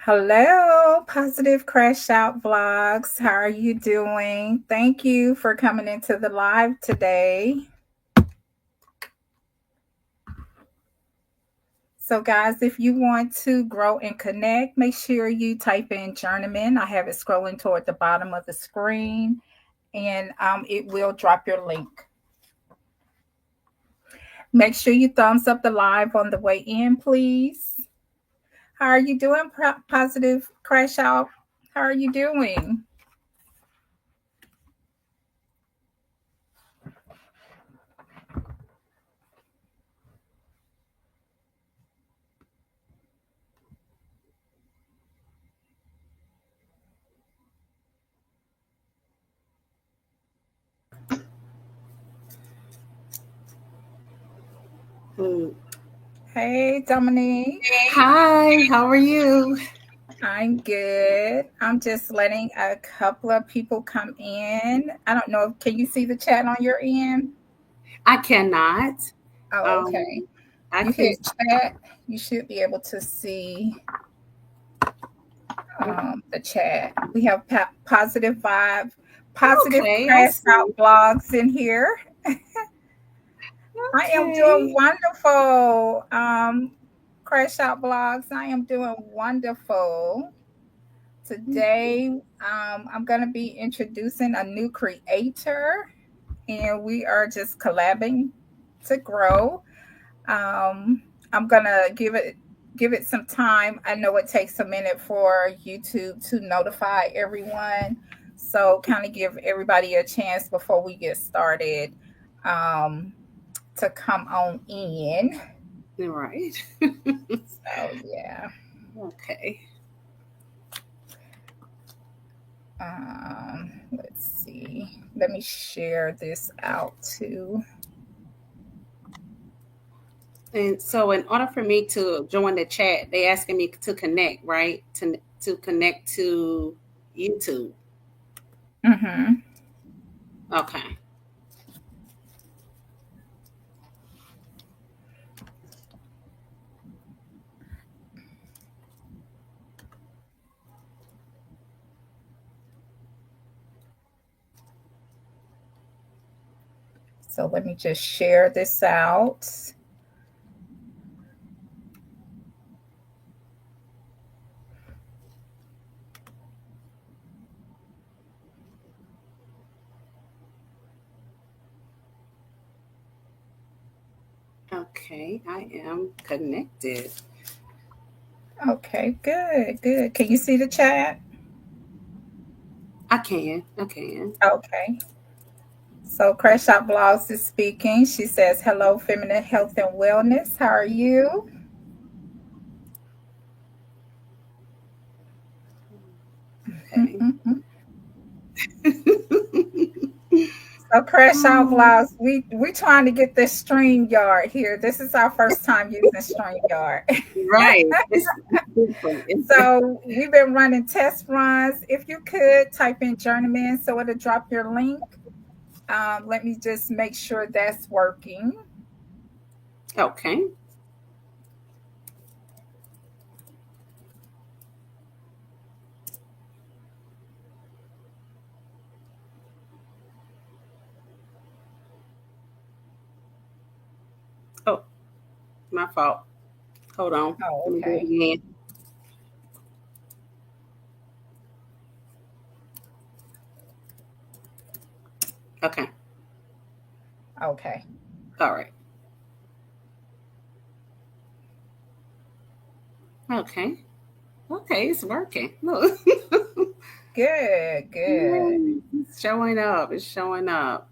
Hello, Positive Crash Out Vlogs. How are you doing? Thank you for coming into the live today. So, guys, if you want to grow and connect, make sure you type in Journeyman. I have it scrolling toward the bottom of the screen, and it will drop your link. Make sure you thumbs up the live on the way in, please. How are you doing, Positive Crash Out? How are you doing? Hey, Dominic. Hi, how are you? I'm good. I'm just letting a couple of people come in. I don't know. Can you see the chat on your end? I cannot. Oh, okay. Um, I You can. hit chat. You should be able to see the chat. We have positive vibe, positive Okay, I crash out see. blogs in here. I am doing Okay. wonderful. Crash out blogs. I am doing wonderful. Today, I'm going to be introducing a new creator, and we are just collabing to grow. I'm going to give it some time. I know it takes a minute for YouTube to notify everyone, so kind of give everybody a chance before we get started um, to come on in. All right. So yeah. Okay. Let's see. Let me share this out too. And so, in order for me to join the chat, they asking me to connect, right? To connect to YouTube. Mm-hmm. Okay. So let me just share this out. Okay. I am connected. Okay, good, good. Can you see the chat? I can. I can. Okay. So Crash Shop Blogs is speaking. She says, "Hello, Feminine Health and Wellness. How are you?" Okay. So Crash Out Um, Blogs, we trying to get this StreamYard here. This is our first time using StreamYard. right. It's different. So we've been running test runs. If you could type in Journeyman so it'll drop your link. Let me just make sure that's working. Okay. Oh, my fault. Hold on. Oh, Let me do it okay. again. Okay. Okay. All right. Okay. Okay, it's working. Look. Good, good. Yay, it's showing up. It's showing up.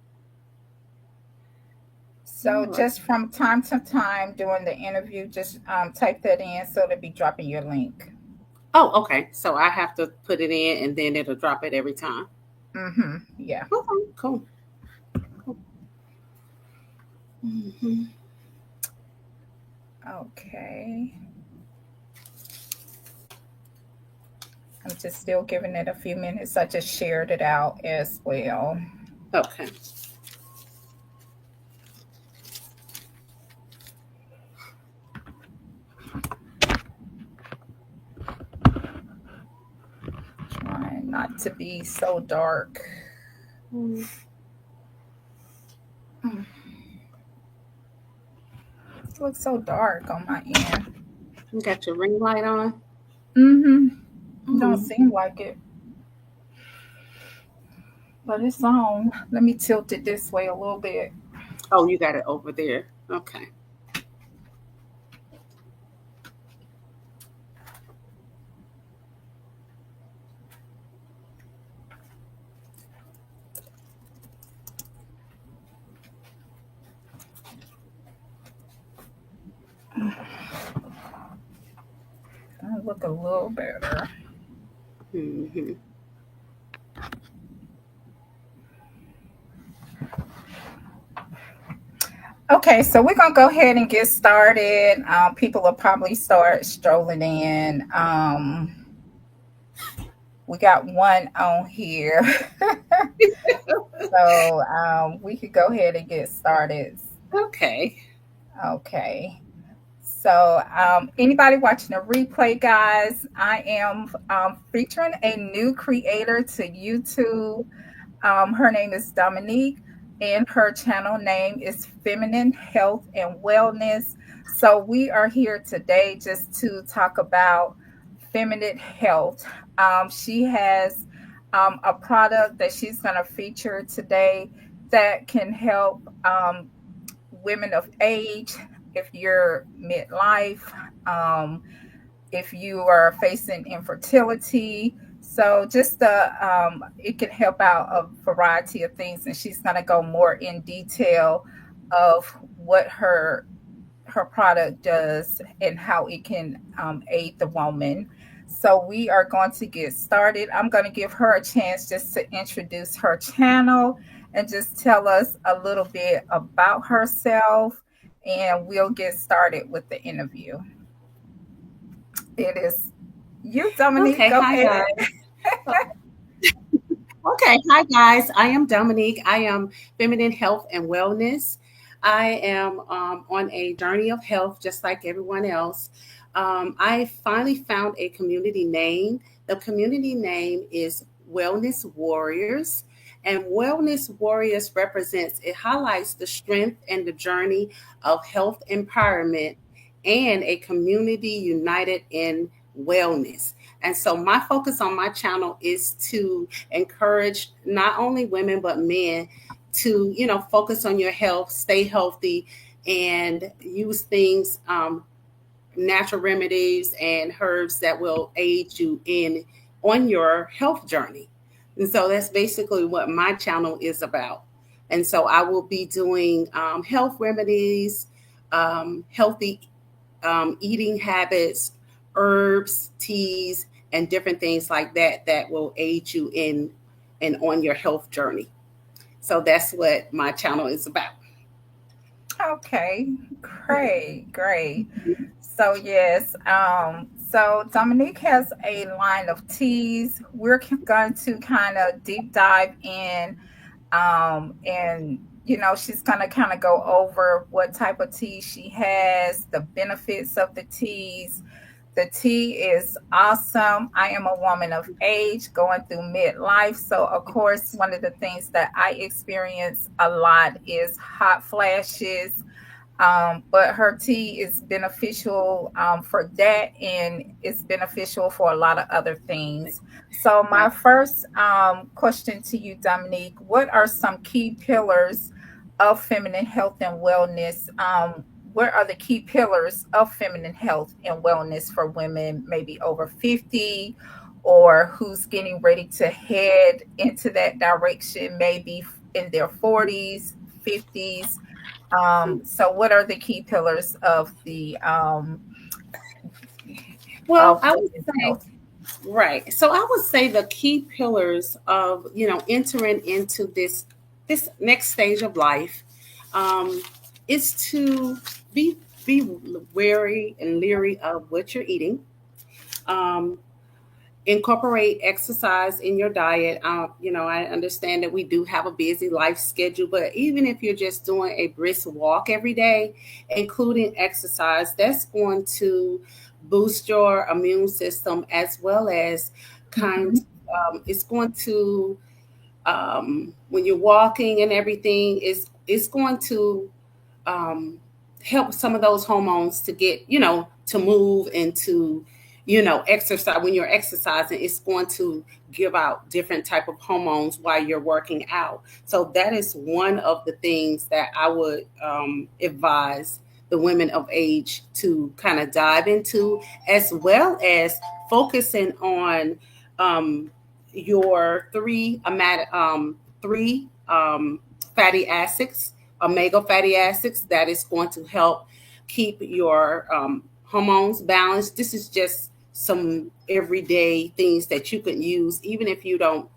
So All right. just from time to time during the interview, just type that in so it'll be dropping your link. Oh, okay. So I have to put it in and then it'll drop it every time. Mm-hmm. Yeah. Okay, cool. Cool. Hmm. Okay. I'm just still giving it a few minutes. I just shared it out as well. Okay. not to be so dark. Mm, Mm, it looks so dark on my end. you got your ring light on? Mm-hmm. Don't Mm. seem like it, but it's on. Let me tilt it this way a little bit. Oh, you got it over there. Okay. That'll look a little better. Hmm. Okay, so we're gonna go ahead and get started. People will probably start strolling in. We got one on here, so we could go ahead and get started. Okay. Okay. So, anybody watching the replay, guys, I am featuring a new creator to YouTube. Her name is Dominic, and her channel name is Feminine Health and Wellness. So, we are here today just to talk about feminine health. She has a product that she's going to feature today that can help women of age, if you're midlife, um, if you are facing infertility. So just it can help out a variety of things, and she's going to go more in detail of what her product does and how it can aid the woman. So we are going to get started. I'm going to give her a chance just to introduce her channel and just tell us a little bit about herself, and we'll get started with the interview. It is you, Dominique. Okay. Go Hi, ahead. guys. Okay. Hi, guys. I am Dominique. I am Feminine Health and Wellness. I am on a journey of health, just like everyone else. I finally found a community name. The community name is Wellness Warriors. And Wellness Warriors represents, it highlights the strength and the journey of health empowerment and a community united in wellness. And so, my focus on my channel is to encourage not only women but men to focus on your health, stay healthy, and use things, natural remedies and herbs that will aid you in on your health journey. And so that's basically what my channel is about. And so I will be doing health remedies, healthy eating habits, herbs, teas, and different things like that that will aid you in and on your health journey. So that's what my channel is about. Okay, great, great. So yes, so Dominique has a line of teas. We're going to kind of deep dive in, and she's gonna kind of go over what type of tea she has, the benefits of the teas. The tea is awesome. I am a woman of age going through midlife. So, of course, one of the things that I experience a lot is hot flashes, but her tea is beneficial for that, and it's beneficial for a lot of other things. So, my first question to you, Dominique, what are some key pillars of feminine health and wellness? What are the key pillars of feminine health and wellness for women maybe over 50, or who's getting ready to head into that direction, maybe in their 40s, 50s? So what are the key pillars Well, of I would women's say, health? right. So I would say the key pillars of entering into this next stage of life, um, is to be be wary and leery of what you're eating. Um, Incorporate exercise in your diet. I understand that we do have a busy life schedule, but even if you're just doing a brisk walk every day, including exercise, that's going to boost your immune system as well as kind Mhm. it's going to when you're walking and everything, it's going to um, help some of those hormones to get, to move and to, exercise. When you're exercising, it's going to give out different type of hormones while you're working out. So that is one of the things that I would advise the women of age to kind of dive into, as well as focusing on your three fatty acids, omega fatty acids, that is going to help keep your hormones balanced. This is just some everyday things that you can use, even if you don't.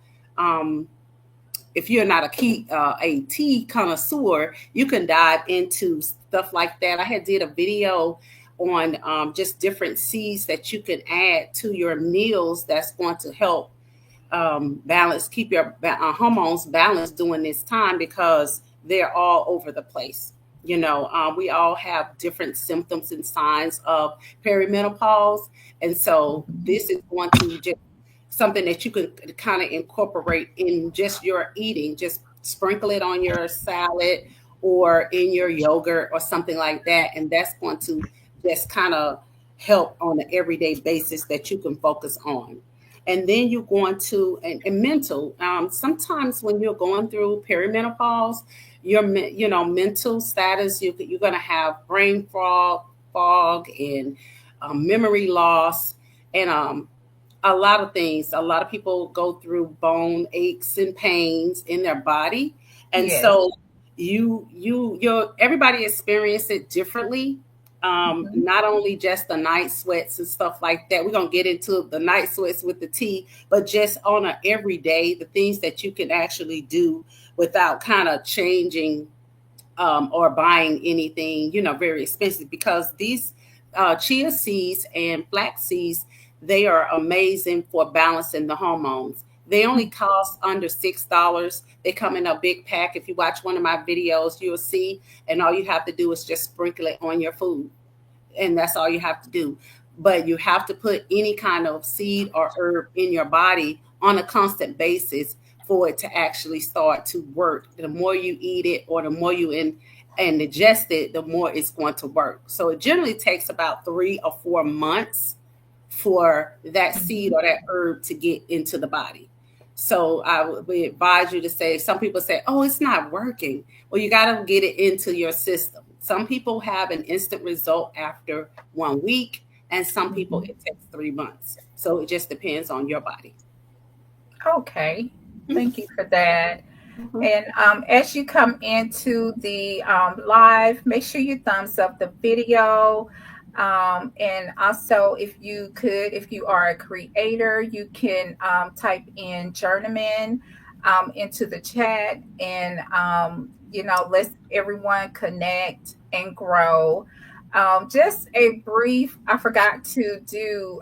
If you're not a tea connoisseur, you can dive into stuff like that. I had did a video on just different seeds that you can add to your meals that's going to help balance, keep your hormones balanced during this time, because they're all over the place. We all have different symptoms and signs of perimenopause. And so this is going to just something that you can kind of incorporate in just your eating. Just sprinkle it on your salad or in your yogurt or something like that. And that's going to just kind of help on an everyday basis that you can focus on. And then you're going to and mental. Sometimes when you're going through perimenopause, your mental status, you're going to have brain fog and memory loss, and a lot of things. A lot of people go through bone aches and pains in their body, and Yes. so your everybody experience it differently. Mhm. Not only just the night sweats and stuff like that. We're gonna get into the night sweats with the tea, but just on a everyday, the things that you can actually do without kind of changing or buying anything, very expensive, because these chia seeds and flax seeds, they are amazing for balancing the hormones. They only cost under $6. They come in a big pack. If you watch one of my videos, you'll see, and all you have to do is just sprinkle it on your food, and that's all you have to do. But you have to put any kind of seed or herb in your body on a constant basis for it to actually start to work. The more you eat it or the more you and digest it, the more it's going to work. So it generally takes about 3 or 4 months for that seed Mhm. or that herb to get into the body. So I would advise you to say, some people say, oh, it's not working. Well, you got to get it into your system. Some people have an instant result after 1 week, and some people Mhm. it takes 3 months. So it just depends on your body. Okay. Thank you for that. Mhm. And as you come into the live, make sure you thumbs up the video. And also, if you are a creator, you can type in journeyman into the chat, and let's everyone connect and grow. Just a brief, I forgot to do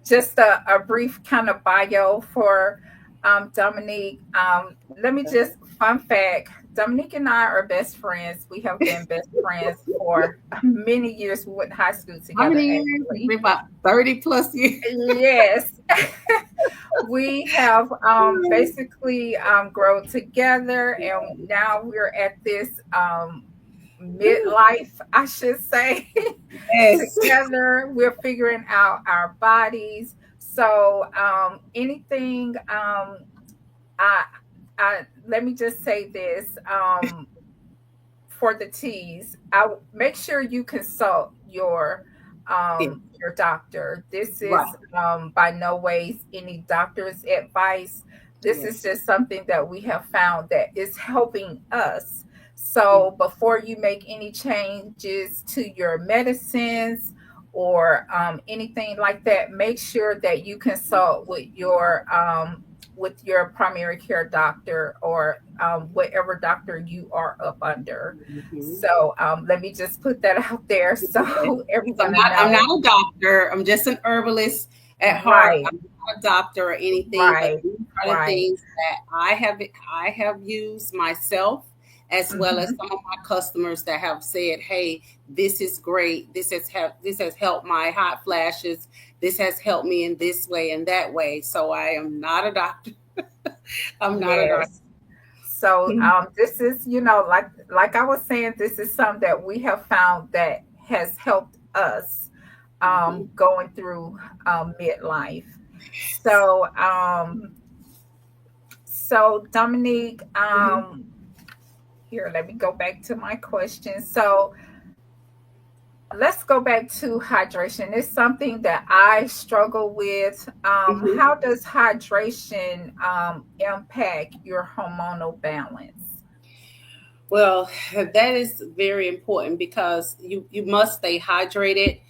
just a brief kind of bio for Dominique. Let me just, fun fact, Dominique and I are best friends. We have been best friends for many years. We went to high school How together, many years? It's actually. been about 30 plus years. Yes. We have basically grown together, and now we're at this midlife, I should say. Yes. Together. We're figuring out our bodies. So anything I I let me just say this. For the teas, make sure you consult Yeah. your doctor. This is Right. by no ways any doctor's advice. This is Yes. just something that we have found that is helping us. Yeah. So before you make any changes to your medicines or anything like that, make sure that you consult with your primary care doctor or whatever doctor you are up under. Mhm. So let me just put that out there Okay. so Because everyone I'm not know. a doctor. I'm just an herbalist at heart. Right, I'm not a doctor or anything, but right, these are the right. things that I have used myself, as well as Hmm. some of my customers that have said, "Hey, this is great. This has helped my hot flashes. this has helped me in this way and that way. So I am not a doctor. I'm not a doctor. Yes. So this is, like I was saying, this is something that we have found that has helped us Mhm. going through midlife. So Dominique, Mhm. here, let me go back to my question. So let's go back to hydration. It's something that I struggle with. Mhm. How does hydration impact your hormonal balance? Well, that is very important because you must stay hydrated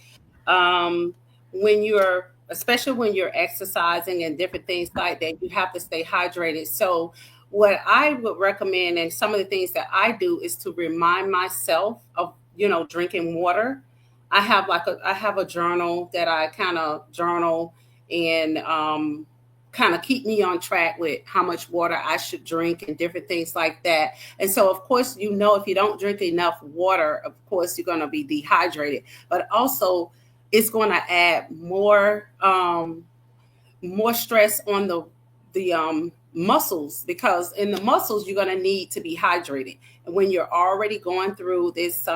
um, when you're, especially when you're exercising and different things like that. You have to stay hydrated. So what I would recommend, and some of the things that I do, is to remind myself of, drinking water. I have a journal that I kind of journal and kind of keep me on track with how much water I should drink and different things like that. And so, of course, if you don't drink enough water, of course, you're going to be dehydrated. But also, it's going to add more stress on the muscles, because in the muscles you're going to need to be hydrated. And when you're already going through this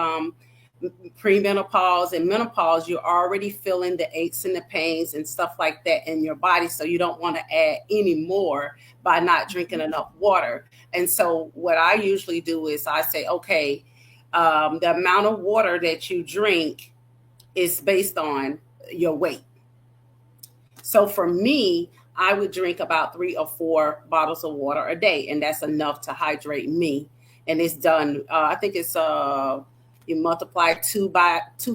premenopause and menopause, you're already feeling the aches and the pains and stuff like that in your body. So you don't want to add any more by not drinking enough water. And so what I usually do is I say, okay, the amount of water that you drink is based on your weight. So for me, I would drink about 3 or 4 bottles of water a day, and that's enough to hydrate me. And it's done. I think it's you multiply two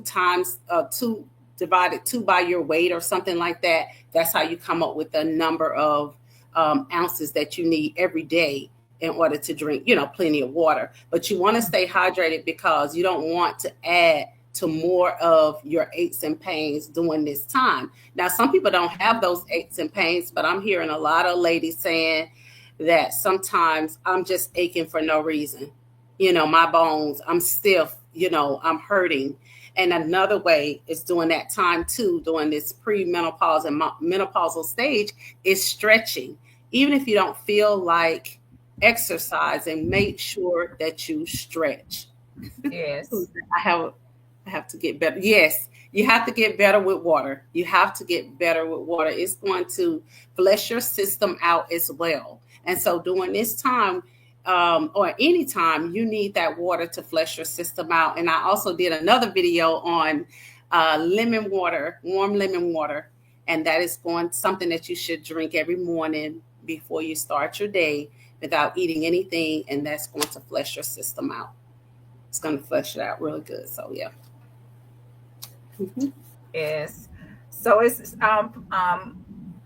times two divided two by your weight or something like that. That's how you come up with the number of ounces that you need every day in order to drink, plenty of water. But you want to stay hydrated because you don't want to add to more of your aches and pains during this time. Now, some people don't have those aches and pains, but I'm hearing a lot of ladies saying that sometimes I'm just aching for no reason. My bones, I'm stiff, I'm hurting. And another way is during that time too, during this premenopause and menopausal stage, is stretching. Even if you don't feel like exercising, make sure that you stretch. Yes. I have I have to get better. Yes, you have to get better with water. You have to get better with water. It's going to flush your system out as well. And so during this time, or any time, you need that water to flush your system out. And I also did another video on lemon water, warm lemon water, and that is going something that you should drink every morning before you start your day without eating anything, and that's going to flush your system out. It's going to flush it out really good. So yeah. Mhm. Yes. So it's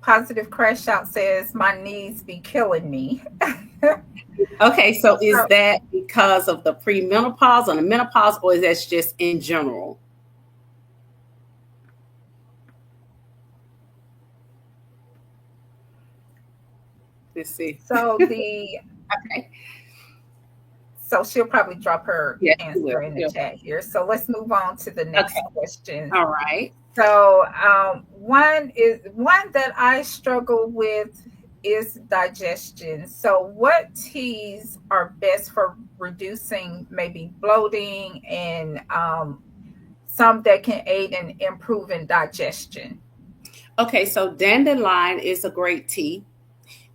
positive crash out says my knees be killing me. Okay, so is So that because of the premenopause or the menopause, or is that just in general? Let's see. so the Okay. so she'll probably drop her Yes, you answer will. in the Yeah. chat here. So let's move on to the next Okay. question. All right. So one that I struggle with is digestion. So what teas are best for reducing maybe bloating and some that can aid in improving digestion? Okay, so dandelion is a great tea,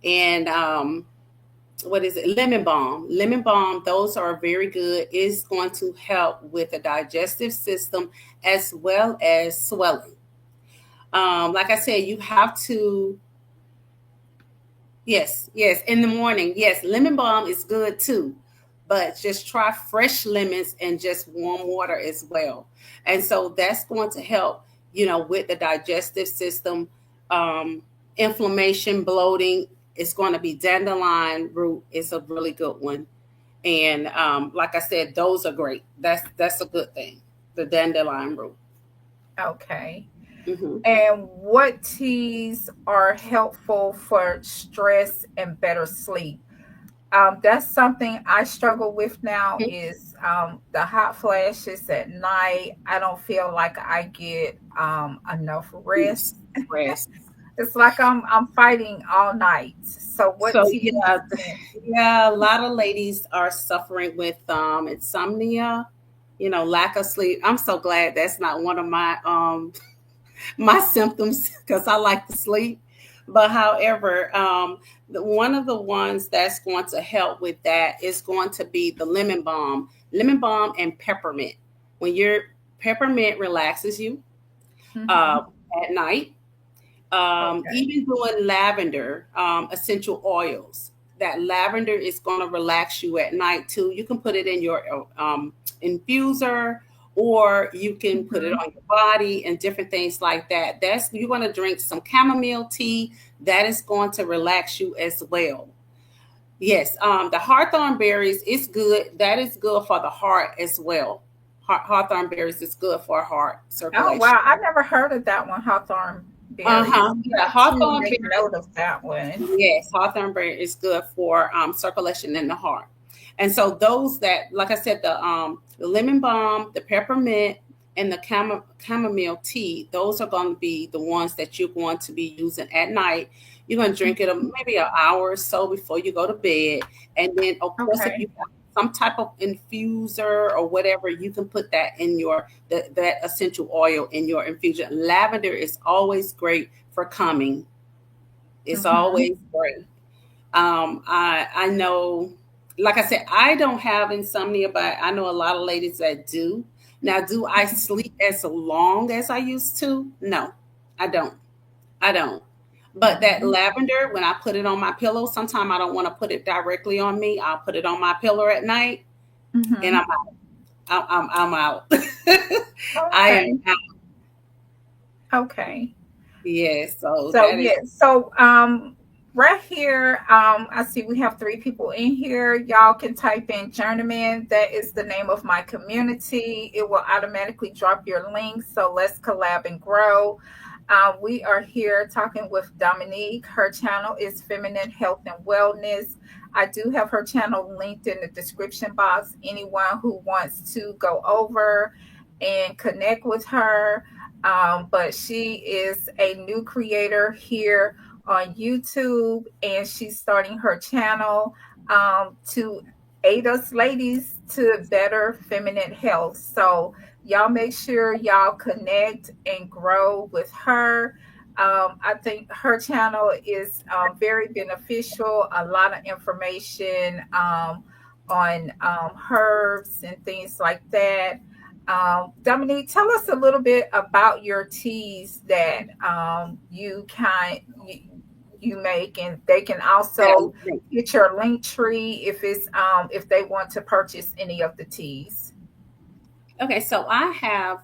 and what is it? Lemon balm. Lemon balm. Those are very good. It's going to help with the digestive system as well as swelling. Like I said, you have to. Yes, yes, in the morning. Yes, lemon balm is good too, but just try fresh lemons and just warm water as well. And so that's going to help, with the digestive system, um, inflammation, bloating. It's going to be dandelion root. It's a really good one. And like I said, those are great. That's a good thing. The dandelion root. Okay. Hmm. And what teas are helpful for stress and better sleep? That's something I struggle with now is the hot flashes at night. I don't feel like I get enough rest. rest. It's like I'm fighting all night. So what So tea yeah, can yeah, a lot of ladies are suffering with insomnia, lack of sleep. I'm so glad that's not one of my symptoms because I like to sleep. But however, one of the ones that's going to help with that is going to be the lemon balm and peppermint. When your peppermint relaxes you mm-hmm. uh, at night, Okay. even doing lavender essential oils. That lavender is going to relax you at night too. You can put it in your infuser, or you can put it Mm-hmm. on your body and different things like that. That's you're going to drink some chamomile tea. That is going to relax you as well. Yes, the hawthorn berries is good. That is good for the heart as well. Hawthorn berries is good for heart Oh circulation. wow, I never heard of that one, hawthorn berries. Uh-huh. I'm Yeah, going to hawthorn make berries. note of that one. Yes, hawthorn berry is good for circulation in the heart. And so those that, like I said, the lemon balm, the peppermint, and the chamomile tea, those are going to be the ones that you're going to be using at night. You're going to drink it maybe an hour or so before you go to bed. And then, of course, if Okay. you have some type of infuser or whatever, you can put that in that essential oil in your infusion. Lavender is always great for calming. It's Mm-hmm. always great. I know, like I said, I don't have insomnia, but I know a lot of ladies that do. Now, do I sleep as long as I used to? No, I don't. I don't. But that Mm-hmm. lavender, when I put it on my pillow, sometimes I don't want to put it directly on me. I'll put it on my pillow at night, and Mm-hmm. I'm out. I'm out. I am Okay. out. Okay. Yeah. So So that is yeah, so right here, I see we have three people in here. Y'all can type in Journeyman. That is the name of my community. It will automatically drop your link. So let's collab and grow. We are here talking with Dominique. Her channel is Feminine Health and Wellness. I do have her channel linked in the description box. Anyone who wants to go over and connect with her, but she is a new creator here on YouTube, and she's starting her channel to aid us ladies to better feminine health. So, y'all make sure y'all connect and grow with her. I think her channel is very beneficial, a lot of information on herbs and things like that. Dominique, tell us a little bit about your teas that you make, and they can also that. get your link tree if it's if they want to purchase any of the teas. Okay, so I have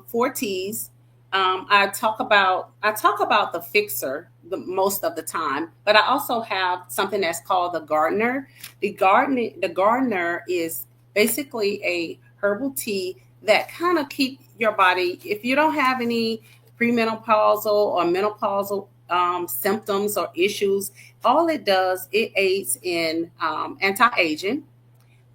four teas. I talk about the fixer the most of the time, but I also have something that's called the gardener. The gardener is basically a herbal tea that kind of keep your body. If you don't have any premenopausal or menopausal symptoms or issues, all it does, it aids in anti-aging,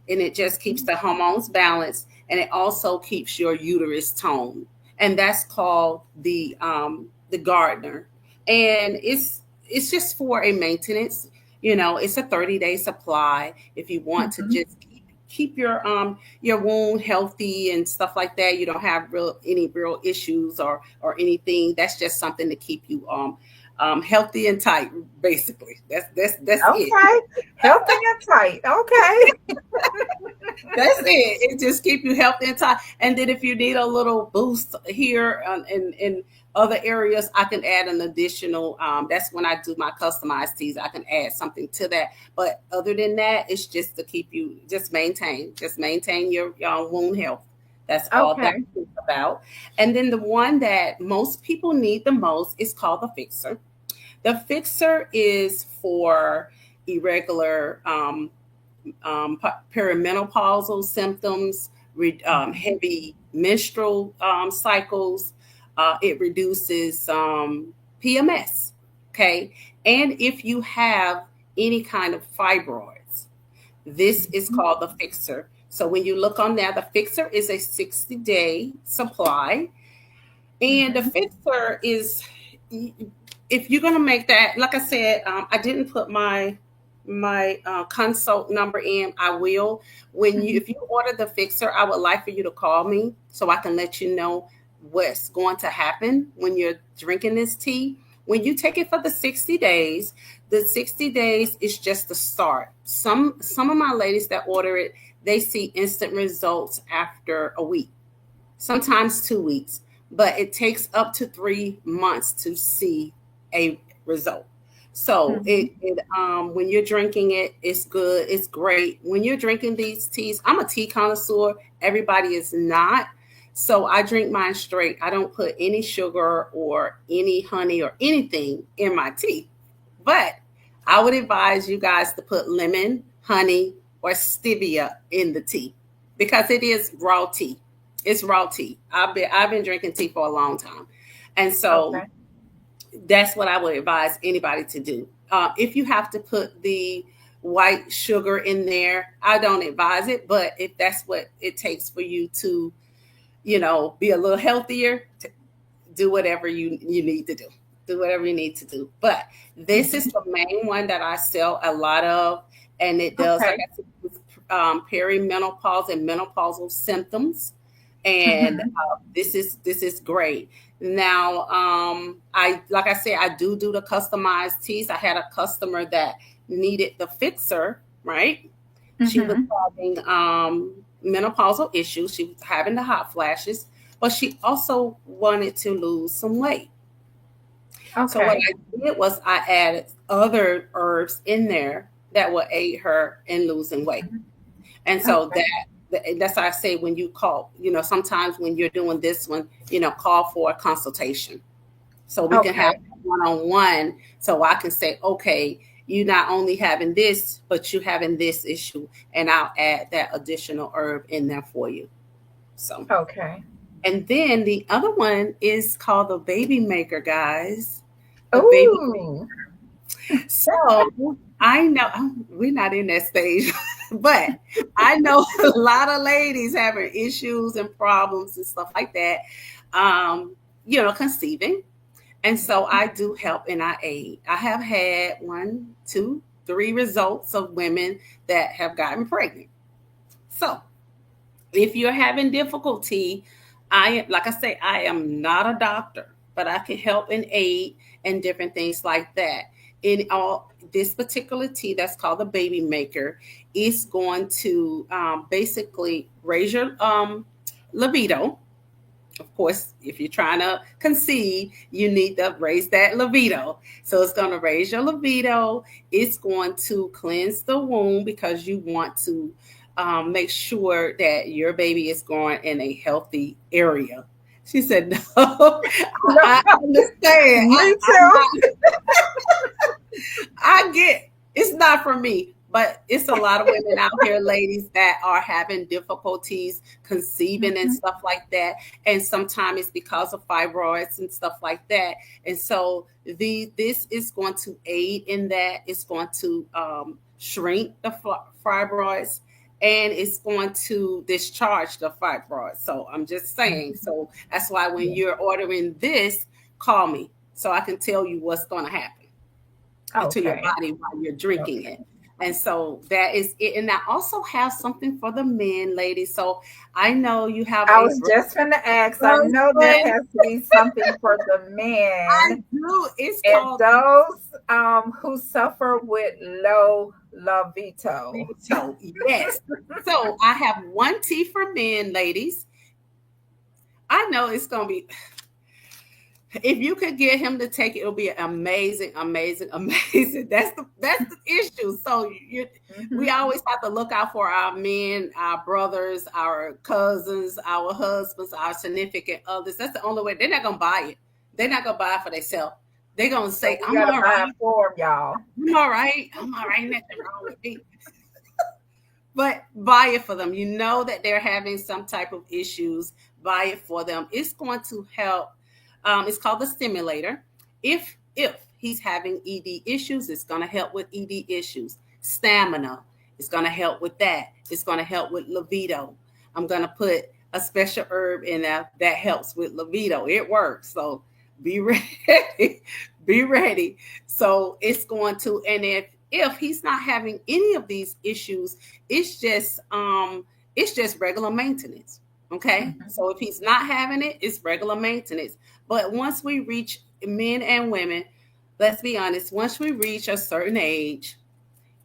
and it just keeps the hormones balanced, and it also keeps your uterus toned, and that's called the gardener. And it's just for a maintenance. It's a 30-day supply if you want to Mhm. just keep your wound healthy and stuff like that. You don't have any real issues or anything. That's just something to keep you healthy and tight. Basically, that's it. Okay, healthy and tight. Okay. That's it. It just keep you healthy and tight. And then if you need a little boost here in other areas, I can add an additional. That's when I do my customized teas. I can add something to that. But other than that, it's just to keep you just maintain your wound health. That's all that Okay. is about. And then the one that most people need the most is called the fixer. The fixer is for irregular perimenopausal symptoms, heavy menstrual cycles. It reduces PMS. Okay. And if you have any kind of fibroids, this is Mhm. called the fixer. So when you look on there, the fixer is a 60-day supply. And the Mhm. fixer is if you're gonna make that, like I said, I didn't put my consult number in. I will when you Mhm. if you order the fixer. I would like for you to call me so I can let you know what's going to happen when you're drinking this tea. When you take it for the 60 days is just the start. Some of my ladies that order it, they see instant results after a week, sometimes 2 weeks, but it takes up to 3 months to see a result. So Mhm. when you're drinking it, it's good, it's great. When you're drinking these teas, I'm a tea connoisseur. Everybody is not. So I drink mine straight. I don't put any sugar or any honey or anything in my tea. But I would advise you guys to put lemon, honey, or stevia in the tea because it is raw tea. It's raw tea. I've been drinking tea for a long time, and so Okay. that's what I would advise anybody to do. If you have to put the white sugar in there, I don't advise it. But if that's what it takes for you to, be a little healthier, do whatever you need to do. Do whatever you need to do. But this is Mhm. the main one that I sell a lot of, and it does, like Okay. I said, perimenopause and menopausal symptoms. And Mhm. this is great. Now, I like I said, I do the customized teas. I had a customer that needed the fixer, right? She was Mhm. having menopausal issues. She was having the hot flashes, but she also wanted to lose some weight. So what Okay. I did was I added other herbs in there that will aid her in losing weight. Mhm. And so Okay. that's why I say when you call, sometimes when you're doing this one, call for a consultation so we can have Okay. one-on-one. So I can say, okay, you not only having this, but you having this issue, and I'll add that additional herb in there for you. So, Okay. and then the other one is called the baby maker, guys. The baby. Ooh. So I know we're not in that stage, but I know a lot of ladies having issues and problems and stuff like that. Conceiving. And so I do help and I aid. I have had 1, 2, 3 results of women that have gotten pregnant. So if you're having difficulty, like I say, I am not a doctor, but I can help and aid and different things like that. In all this particular tea that's called the baby maker is going to basically raise your libido. Of course, if you're trying to conceive, you need to raise that libido. So it's going to raise your libido. It's going to cleanse the womb because you want to make sure that your baby is growing in a healthy area. She said, "No, No, I understand. me too. I get it's not for me, but it's a lot of women out here, ladies, that are having difficulties conceiving and Mhm. stuff like that. And sometimes it's because of fibroids and stuff like that. And so this is going to aid in that. It's going to shrink the fibroids and it's going to discharge the fibroids. So I'm just saying. Mhm. So that's why when Yeah. you're ordering this, call me so I can tell you what's going to happen to your Okay. body while you're drinking Okay. it. And so that is it. And I also have something for the men, ladies. So I know you have I a was just gonna ask. I know there husband. has to be something for the I men do. It's and called those who suffer with low libido. veto. Yes. So I have one tea for men, ladies. I know it's gonna be if you could get him to take it, it'll be amazing, amazing, amazing. That's the issue. So we Mhm. always have to look out for our men, our brothers, our cousins, our husbands, our significant others. That's the only way. They're not gonna buy it. They're not gonna buy it for themselves. They're gonna So say, we "I'm gotta all buy it right. for 'em, y'all. I'm all right. I'm all right. Nothing wrong with me." But buy it for them. You know that they're having some type of issues. Buy it for them. It's going to help. It's called the stimulator. If he's having ED issues, it's going to help with ED issues. Stamina. It's going to help with that. It's going to help with libido. I'm going to put a special herb in there that helps with libido. It works. So Be ready. Be ready. So it's going to, and if he's not having any of these issues, it's just it's just regular maintenance. Okay. Mhm. So if he's not having it, it's regular maintenance. But once we reach, men and women, let's be honest, once we reach a certain age,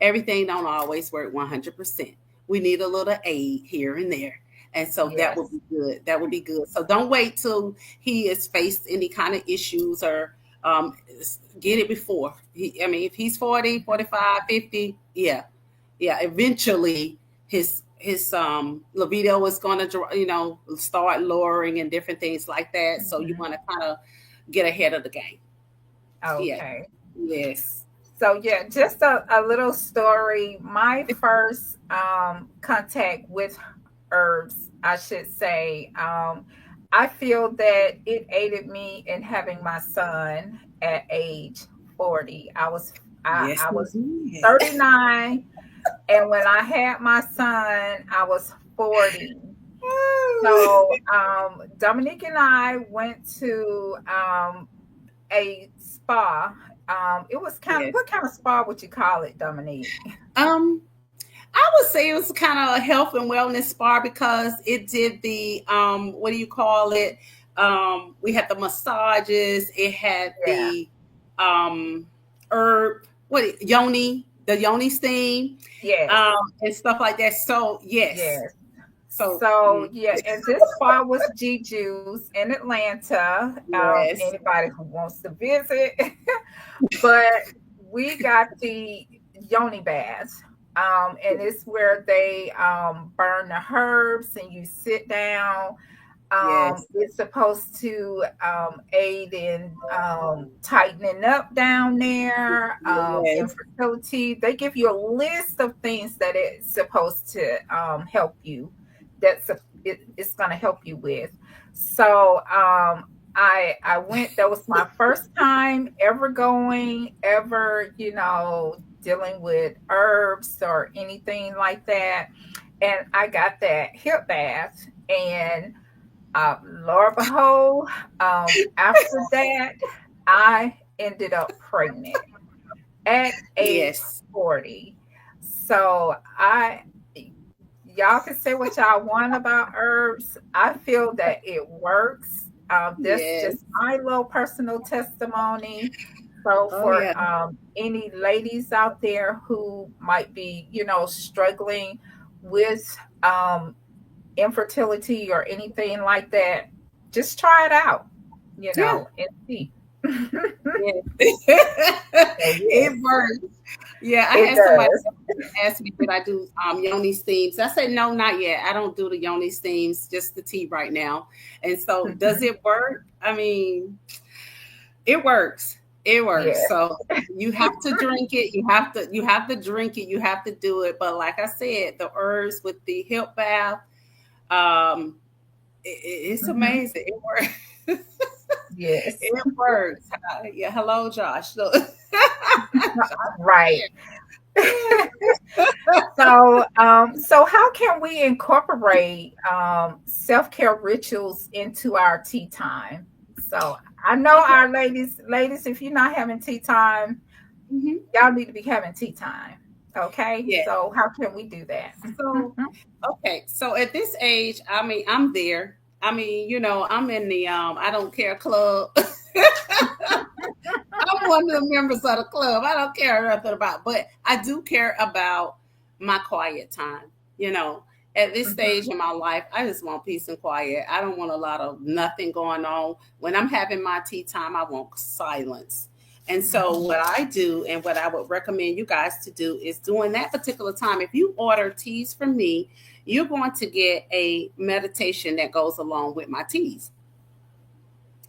everything don't always work 100%. We need a little aid here and there. And so that would Yes. be good. That would be good. So don't wait till he has faced any kind of issues or um, get it before. I mean, if he's 40, Mhm. 45, 50, yeah. Yeah, eventually his libido is going to, start lowering and different things like that. So you Mhm. want to kind of get ahead of the game. Yeah. Okay. Yes. So yeah, just a little story. My first contact with herbs, I should say, I feel that it aided me in having my son at age 40. Yes, I was indeed. 39, and when I had my son, I was 40. So Dominic and I went to a spa. It was kind of, Yes. what kind of spa would you call it, Dominique? Um, I would say it was kind of a health and wellness spa because it did the what do you call it? We had the massages. It had Yeah. the um, herb, the yoni steam, Yes. and stuff like that. So yes, Yes. so So yeah, and this spa was Juju's in Atlanta. yes, Anybody who wants to visit, but we got the yoni baths. And it's where they burn the herbs and you sit down. yes, It's supposed to aid in tightening up down there, yes, infertility. They give you a list of things that it's supposed to help you. It's going to help you with. So I went. That was my first time ever going, ever dealing with herbs or anything like that. And I got that hip bath and Lord behold, after that, I ended up pregnant at age yes, 40. So y'all can say what y'all want about herbs. I feel that it works. That's yes. just my little personal testimony. So Oh for yeah, any ladies out there who might be, struggling with um, infertility or anything like that, just try it out, yeah. and see. Yes. So It yes, works. Yeah, I it had somebody does. ask me, did I do yoni steams? I said, no, not yet. I don't do the yoni steams, just the tea right now. And so, does it work? I mean, it works. It works. Yes. So you have to drink it. You have to drink it. You have to do it. But like I said, the herbs with the hip bath, um, it's Hmm. amazing. It works. Yes. It works. Yeah. Hello, Josh. So, Right. yeah. So how can we incorporate self-care rituals into our tea time? So I know Okay. our ladies, if you're not having tea time, Mhm. y'all need to be having tea time. Okay, Yeah. so how can we do that? So, okay. So at this age, I mean, I'm there. I mean, I'm in the I don't care club. I'm one of the members of the club. I don't care nothing about, but I do care about my quiet time. You know, at this stage Mhm. in my life, I just want peace and quiet. I don't want a lot of nothing going on. When I'm having my tea time, I want silence. And so, Mhm. what I do and what I would recommend you guys to do is during that particular time, if you order teas from me, you're going to get a meditation that goes along with my teas.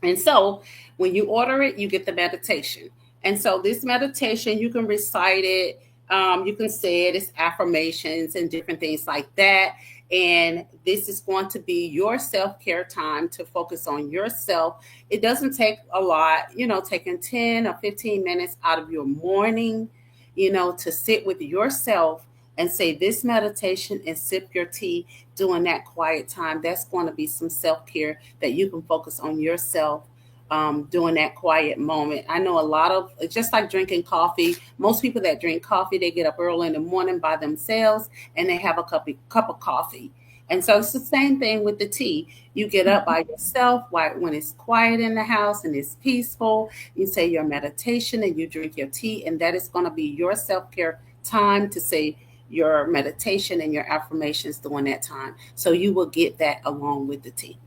And so when you order it, you get the meditation. And so this meditation, you can recite it, you can say it, it's affirmations and different things like that. And this is going to be your self care time to focus on yourself. It doesn't take a lot, taking 10 or 15 minutes out of your morning, to sit with yourself and say this meditation and sip your tea during that quiet time. That's going to be some self care that you can focus on yourself, during that quiet moment. I know a lot of, just like drinking coffee, most people that drink coffee, they get up early in the morning by themselves and they have a cup of coffee. And so it's the same thing with the tea. You get up by yourself when it's quiet in the house and it's peaceful. You say your meditation and you drink your tea, and that is going to be your self care time to say your meditation and your affirmations during that time. So you will get that along with the tea.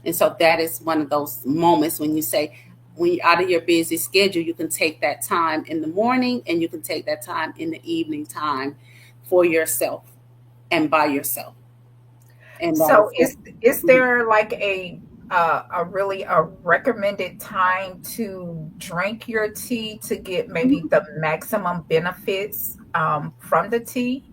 And so that is one of those moments when you say, when you're out of your busy schedule, you can take that time in the morning and you can take that time in the evening time for yourself and by yourself. And that So is that. is Mhm. there like a really a recommended time to drink your tea to get maybe the maximum benefits from the tea?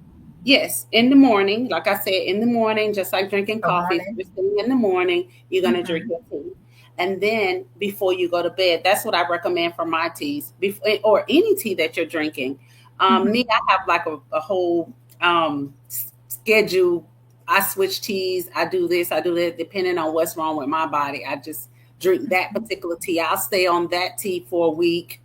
Yes, in the morning, like I said, in the morning, just like drinking The coffee, morning? first thing in the morning, you're gonna drink Mm-hmm. your tea, and then before you go to bed, that's what I recommend for my teas, before or any tea that you're drinking. Me, Mm-hmm. I have like a whole schedule. I switch teas. I do this. I do that, depending on what's wrong with my body. I just drink that particular tea. I'll stay on that tea for a week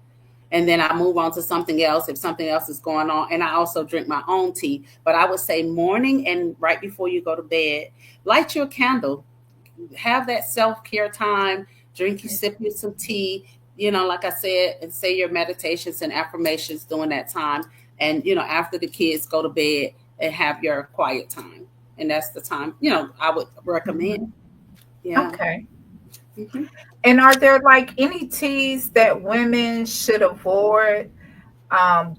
and then I move on to something else if something else is going on. And I also drink my own tea. But I would say morning and right before you go to bed, light your candle, have that self care time, drink you, sip you some tea, like I said, and say your meditations and affirmations during that time. And, after the kids go to bed and have your quiet time. And that's the time, I would recommend. Mm-hmm. Yeah. Okay. Hmm. And are there like any teas that women should avoid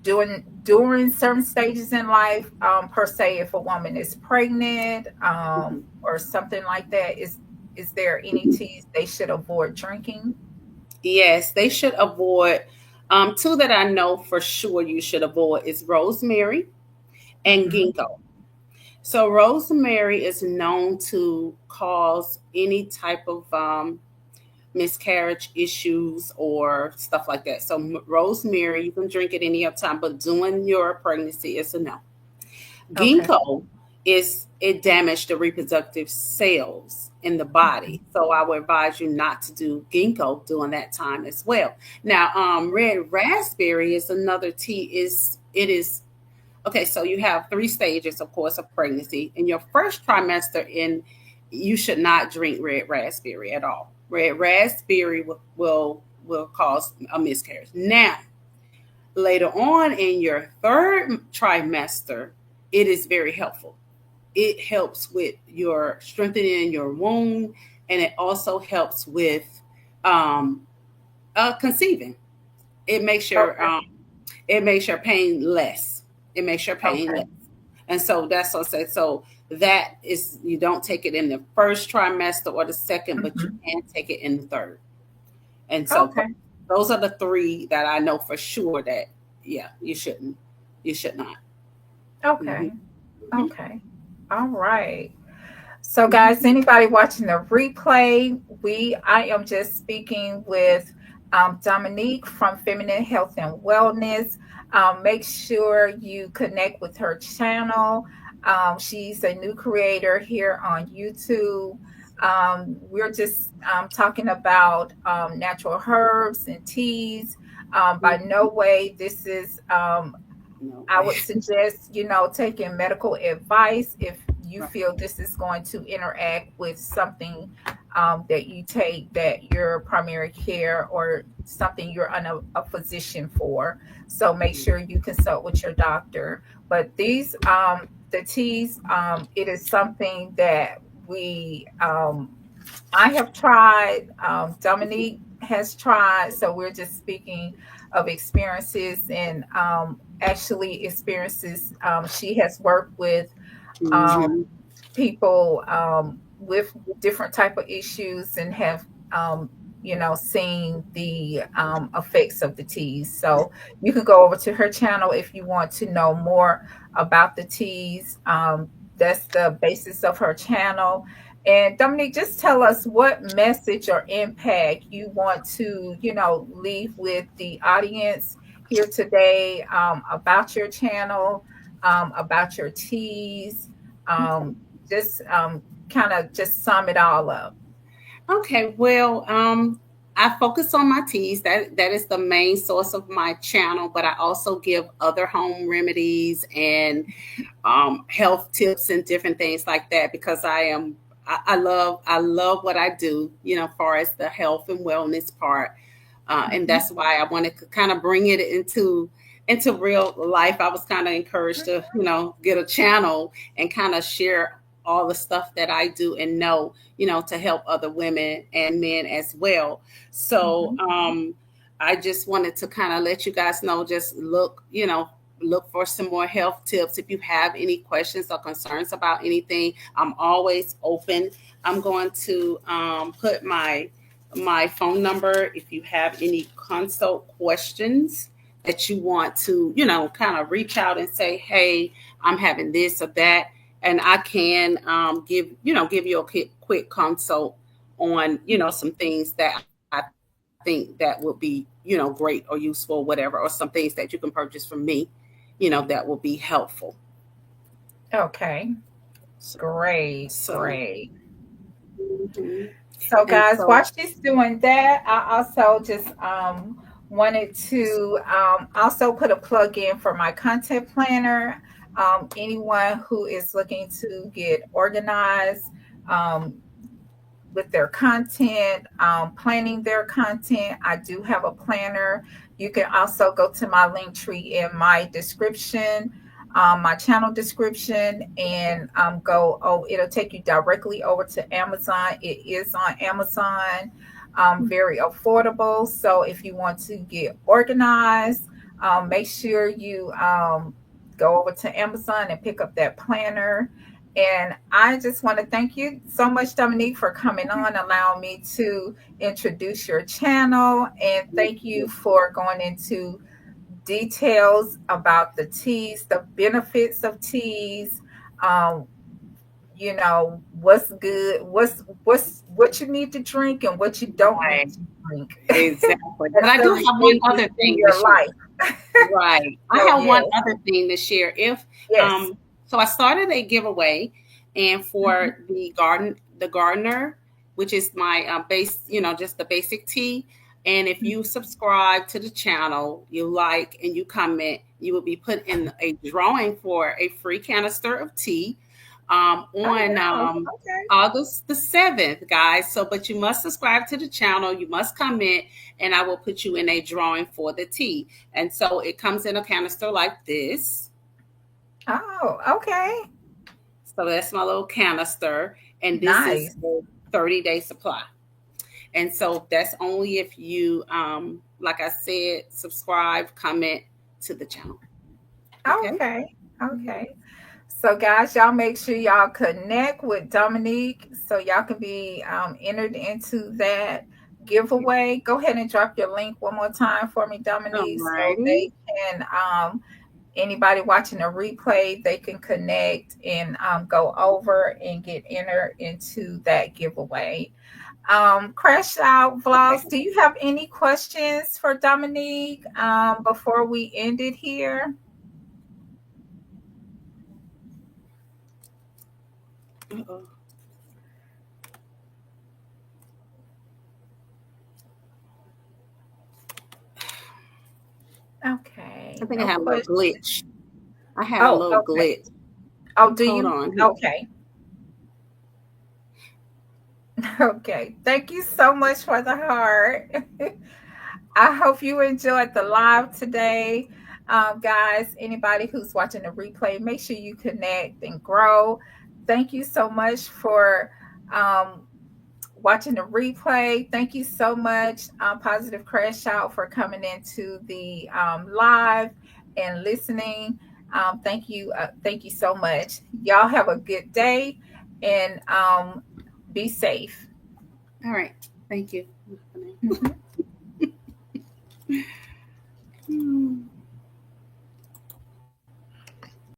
during certain stages in life, per se, if a woman is pregnant, or something like that? Is there any teas they should avoid drinking? Yes, they should avoid. Two that I know for sure you should avoid is rosemary and Mm-hmm. ginkgo. So rosemary is known to cause any type of miscarriage issues or stuff like that. So rosemary, you can drink it any other time, but during your pregnancy is a no. Okay. Ginkgo is it damaged the reproductive cells in the body. So I would advise you not to do ginkgo during that time as well. Now, red raspberry is another tea. It is okay. So you have three stages, of course, of pregnancy. In your first trimester, you should not drink red raspberry at all. Red raspberry will cause a miscarriage. Now, later on in your third trimester, it is very helpful. It helps with your strengthening your womb, and it also helps with um, conceiving. It makes your Okay. pain less. It makes your pain Okay. less, and so that's what I said. So that is, you don't take it in the first trimester or the second, but you Hmm. can take it in the third. And so Okay. those are the three that I know for sure that yeah, you should not. Hmm. Okay. Hmm. Okay. All right. So, guys, Hmm. anybody watching the replay, I am just speaking with Dominique from Feminine Health and Wellness. Make sure you connect with her channel. She's a new creator here on YouTube. We're just talking about natural herbs and teas. By no way, this is No I way. would suggest, taking medical advice if you Right. feel this is going to interact with something that you take that your primary care or something you're a physician for. So make sure you consult with your doctor. But the teas, it is something that I have tried, Dominique has tried. So we're just speaking of experiences and actually experiences. She has worked with um, Hmm. people with different type of issues and have seen the effects of the teas. So you can go over to her channel if you want to know more about the teas. That's the basis of her channel. And Dominique, just tell us what message or impact you want to leave with the audience here today, about your channel, about your teas, Okay. just kind of just sum it all up. Okay. Well, I focus on my teas. That is the main source of my channel, but I also give other home remedies and health tips and different things like that because I love what I do, you know, as far as the health and wellness part, and Mhm. that's why I wanted to kind of bring it into real life. I was kind of encouraged to, you know, get a channel and kind of share all the stuff that I do and know, you know, to help other women and men as well. So Mhm. I just wanted to kind of let you guys know, just look, you know, look for some more health tips. If you have any questions or concerns about anything, I'm always open. I'm going to put my phone number if you have any consult questions that you want to, you know, kind of reach out and say, hey, I'm having this or that. And I can give you a quick consult on, you know, some things that I think that would be, you know, great or useful, whatever, or some things that you can purchase from me, you know, that will be helpful. Okay. So, Great. so, Great. mhm. So, And guys, so, while she's doing that, I also just wanted to also put a plug in for my content planner. Anyone who is looking to get organized, um, with their content, planning their content. I do have a planner. You can also go to my link tree in my description, my channel description, and go. Oh, it'll take you directly over to Amazon. It is on Amazon, very affordable. So if you want to get organized, make sure you go over to Amazon and pick up that planner. And I just want to thank you so much, Dominique, for coming on, allowing me to introduce your channel. And thank you for going into details about the teas, the benefits of teas, um, what's good, what you need to drink and what you don't need right, to drink. exactly. But At I do certain have one stages other in thing to your share. life. Right. I So have one yes, other thing to share. If yes. um so I started a giveaway and Mhm, for the gardener, which is my base, you know, just the basic tea. And if you mhm. subscribe to the channel, you like and you comment, you will be put in a drawing for a free canister of tea Oh on wow. Okay. August the 7th, guys. So, but you must subscribe to the channel, you must comment, and I will put you in a drawing for the tea. And so it comes in a canister like this. Oh, okay. So that's my little canister. And this is Nice. a 30-day supply. And so that's only if you, like I said, subscribe, comment to the channel. Okay. Okay. Okay. So, guys, y'all make sure y'all connect with Dominique so y'all can be entered into that giveaway. Go ahead and drop your link one more time for me, All Dominique, so righty. they can, anybody watching a replay, they can connect and go over and get entered into that giveaway. Crash Out Okay. Vlogs, do you have any questions for Dominique before we end it here? Uh-oh. I Okay, think I no had a little question. glitch. I had a Oh, little okay. glitch. Oh, do Hold you? on. Okay. Okay. Thank you so much for the heart. I hope you enjoyed the live today. Guys, anybody who's watching the replay, make sure you connect and grow. Thank you so much for um, watching the replay. Thank you so much, Positive Crash Out, for coming into the live and listening. Thank you so much. Y'all have a good day and be safe. All right. Thank you. Mhm.